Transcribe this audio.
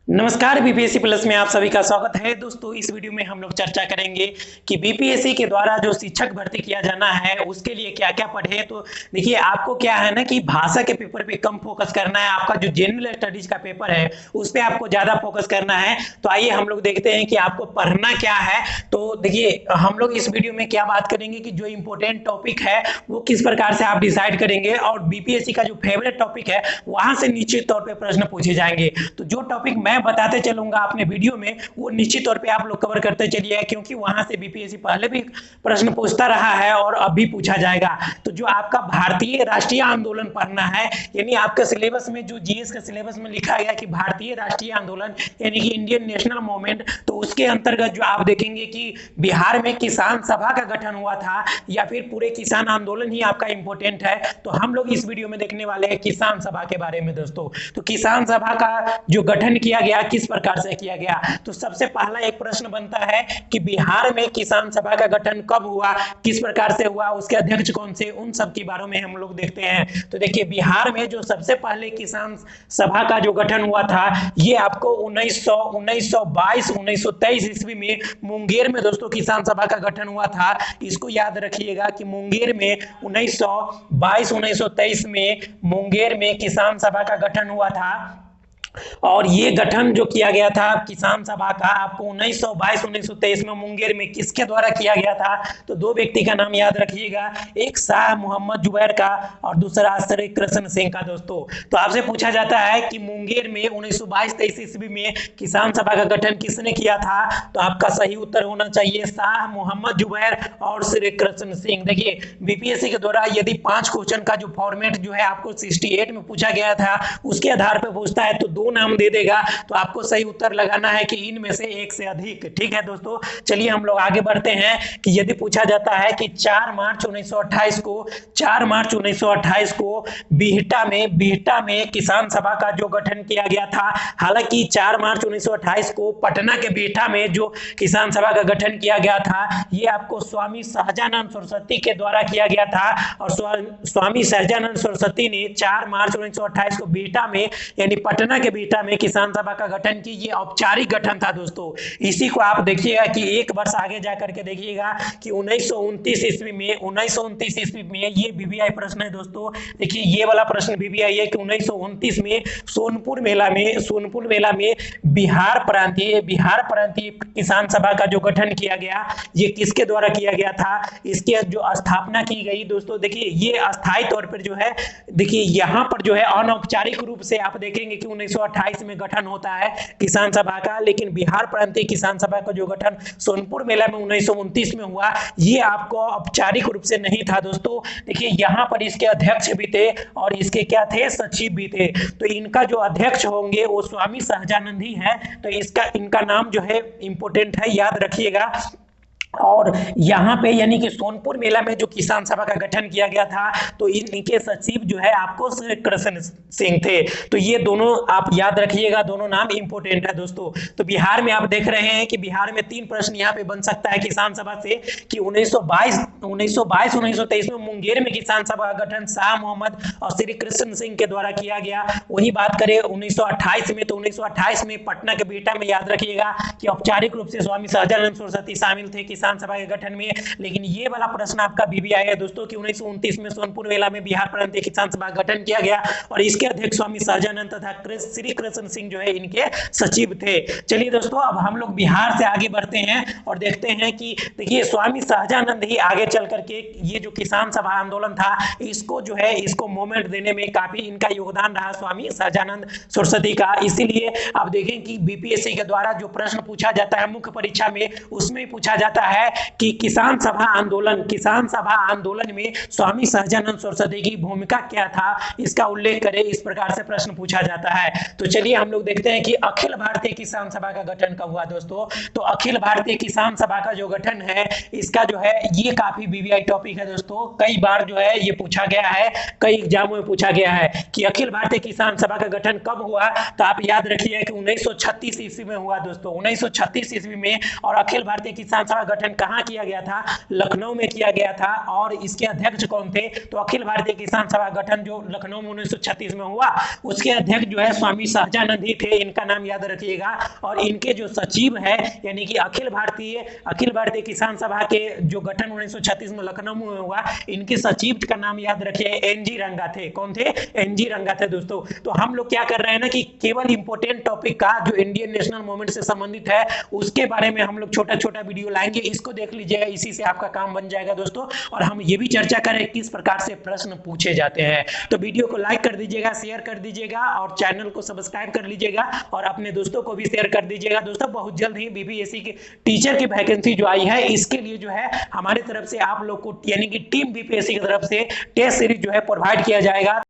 नमस्कार, BPSC plus में आप सभी का स्वागत है। दोस्तों, इस वीडियो में हम लोग चर्चा करेंगे कि बीपीएससी के द्वारा जो शिक्षक भर्ती किया जाना है उसके लिए क्या क्या पढ़े। तो देखिए, आपको क्या है ना कि भाषा के पेपर पे कम फोकस करना है। आपका जो जनरल स्टडीज का पेपर है उस पर आपको ज्यादा फोकस करना है। तो आइए हम लोग देखते हैं कि आपको पढ़ना क्या है। तो देखिए, हम लोग इस वीडियो में क्या बात करेंगे कि जो इंपॉर्टेंट टॉपिक है वो किस प्रकार से आप डिसाइड करेंगे, और बीपीएससी का जो फेवरेट टॉपिक है वहां से निश्चित तौर पर प्रश्न पूछे जाएंगे। तो जो टॉपिक मैं बताते चलूंगा अपने वीडियो में वो निश्चित तौर पे आप लोग कवर करते चलिए, क्योंकि वहां से बीपीएससी पहले भी प्रश्न पूछता रहा है और अभी पूछा जाएगा। तो जो आपका भारतीय राष्ट्रीय आंदोलन पढ़ना है, यानी आपके सिलेबस में जो जीएस के सिलेबस में लिखा गया कि भारतीय राष्ट्रीय आंदोलन यानी कि इंडियन नेशनल मूवमेंट, तो उसके अंतर्गत जो आप देखेंगे कि बिहार में किसान सभा का गठन हुआ था या फिर पूरे किसान आंदोलन ही आपका इंपॉर्टेंट है। तो हम लोग इस वीडियो में देखने वाले हैं किसान सभा के बारे में। दोस्तों, तो किसान सभा का जो गठन किया गया किस प्रकार से किया गया, तो सबसे पहला एक प्रश्न बनता है कि बिहार में किसान सभा का गठन कब हुआ, किस प्रकार से हुआ, उसके अध्यक्ष कौन से, उन सब के बारे में हम लोग देखते हैं। तो देखिए, बिहार में जो सबसे पहले किसान सभा का जो गठन हुआ था ये आपको 1922 1923 ईस्वी में मुंगेर में दोस्तों किसान सभा का गठन हुआ था। इसको याद रखिएगा कि मुंगेर में 1922 1923 में मुंगेर में किसान सभा का गठन हुआ था। और ये गठन जो किया गया था किसान सभा का आपको 1922 1923 में मुंगेर में किसके द्वारा किया गया था, तो दो व्यक्ति का नाम याद रखिएगा, एक शाह मोहम्मद जुबैर का और दूसरा श्री कृष्ण सिंह का। दोस्तों, तो आपसे पूछा जाता है कि मुंगेर में 1922-23 ईस्वी में किसान सभा का गठन किसने किया था, तो आपका सही उत्तर होना चाहिए शाह मोहम्मद जुबैर और श्री कृष्ण सिंह। देखिए, बीपीएससी के द्वारा यदि 5 क्वेश्चन का जो फॉर्मेट जो है आपको 68 में पूछा गया था उसके आधार पर पूछता है तो दो नाम दे देगा, तो आपको सही उत्तर लगाना है कि इनमें से एक से अधिक। ठीक है दोस्तों, चलिए हम लोग आगे बढ़ते हैं कि यदि पूछा जाता है कि 4 मार्च 1928 को बिहटा में किसान सभा का जो गठन किया गया था। हालांकि 4 मार्च 1928 को पटना के बिहटा में जो किसान सभा का गठन किया गया था ये आपको स्वामी सहजानंद सरस्वती के द्वारा किया गया था। और स्वामी सहजानंद सरस्वती ने 4 मार्च 1928 को बिहटा में यानी पटना के बिहटा में किसान सभा का गठन की। ये औपचारिक गठन था दोस्तों। इसी को आप देखिएगा कि एक वर्ष आगे जाकर के देखिएगा कि 1929 ईस्वी में ये बीबीआई प्रश्न है दोस्तों। देखिए, ये वाला प्रश्न बीबीआई है कि 1929 में सोनपुर मेला में बिहार प्रांतीय किसान सभा का जो गठन किया गया ये किसके द्वारा किया गया था, इसके जो स्थापना की गई। दोस्तों देखिए, ये अस्थायी तौर पर जो है, देखिए यहाँ पर जो है अनौपचारिक रूप से आप देखेंगे कि 1928 में गठन होता है किसान सभा का, लेकिन बिहार प्रांतीय किसान सभा का जो गठन सोनपुर मेला में 1929 में हुआ ये आपको औपचारिक रूप से नहीं था। दोस्तों देखिए, यहाँ पर इसके अध्यक्ष भी थे और इसके क्या थे, सचिव भी थे। तो इनका जो अध्यक्ष होंगे वो स्वामी सहजानंद ही है। तो इनका नाम जो है इंपॉर्टेंट है, याद रखिएगा। और यहाँ पे यानी कि सोनपुर मेला में जो किसान सभा का गठन किया गया था तो इनके सचिव जो है आपको श्री कृष्ण सिंह थे। तो ये दोनों आप याद रखिएगा, दोनों नाम इंपॉर्टेंट है दोस्तों। तो बिहार में आप देख रहे हैं कि बिहार में 3 प्रश्न यहाँ पे बन सकता है किसान सभा से कि 1922 1923 में मुंगेर में किसान सभा का गठन शाह मोहम्मद और श्री कृष्ण सिंह के द्वारा किया गया। वही बात करें 1928 में, तो 1928 में पटना के बिहटा में याद रखिएगा कि औपचारिक रूप से स्वामी सहजानंद सरस्वती शामिल थे किसान सभा के गठन में। लेकिन ये वाला प्रश्न आपका बीबीआई है दोस्तों कि 1929 में सोनपुर मेला में बिहार प्रांतीय किसान सभा का गठन किया गया और इसके अध्यक्ष स्वामी सहजानंद तथा श्री कृष्ण सिंह जो है इनके सचिव थे। चलिए दोस्तों, अब हम लोग बिहार से आगे बढ़ते हैं और देखते हैं कि देखिए, स्वामी सहजानंद ही आगे चल करके ये जो किसान सभा आंदोलन था इसको जो है इसको मूवमेंट देने में काफी इनका योगदान रहा, स्वामी सहजानंद सरस्वती का। इसीलिए आप देखें कि बीपीएससी के द्वारा जो प्रश्न पूछा जाता है मुख्य परीक्षा में उसमें पूछा जाता है कि किसान सभा आंदोलन में स्वामी सहजानंद सरस्वती की भूमिका क्या था, इसका उल्लेख करें, इस प्रकार से प्रश्न पूछा जाता है। तो चलिए हम लोग देखते हैं कि अखिल भारतीय किसान सभा का गठन कब हुआ दोस्तों। तो अखिल भारतीय किसान सभा का जो गठन है इसका जो है ये काफी बीबीआई टॉपिक है दोस्तों। कई बार जो है ये पूछा गया है, कई एग्जामों में पूछा गया है कि अखिल भारतीय किसान सभा का गठन कब हुआ। तो आप याद रखिए कि 1936 ईस्वी में हुआ दोस्तों, 1936 ईस्वी में। और अखिल भारतीय किसान सभा गठन गठन कहाँ किया गया था? लखनऊ में किया गया था। और इसके अध्यक्ष कौन थे? तो अखिल भारतीय किसान सभा गठन जो लखनऊ में 1936 में हुआ, उसके अध्यक्ष जो है स्वामी सहजानंद ही थे, इनका नाम याद रखिएगा। और इनके जो सचिव है यानी कि अखिल भारतीय किसान सभा के जो गठन 1936 में लखनऊ में हुआ, इनके सचिव का नाम याद रखिए, एनजी रंगा थे। कौन थे? एनजी रंगा थे दोस्तों। तो हम लोग क्या कर रहे हैं ना कि केवल इंपोर्टेंट टॉपिक का जो इंडियन नेशनल मूवमेंट से संबंधित है उसके बारे में हम लोग छोटा छोटा वीडियो लाएंगे, इसको देख लीजिएगा, इसी से आपका काम बन जाएगा दोस्तों। और हम ये भी चर्चा करें किस प्रकार से प्रश्न पूछे जाते हैं। तो वीडियो को लाइक कर दीजिएगा, शेयर कर दीजिएगा और चैनल को सब्सक्राइब कर लीजिएगा और अपने दोस्तों को भी शेयर कर दीजिएगा। दोस्तों बहुत जल्द ही बीपीएससी के टीचर की वैकेंसी जो आई है, इसके लिए जो है हमारी तरफ से आप लोग को यानी कि टीम बीपीएससी की तरफ से टेस्ट सीरीज जो है प्रोवाइड किया जाएगा।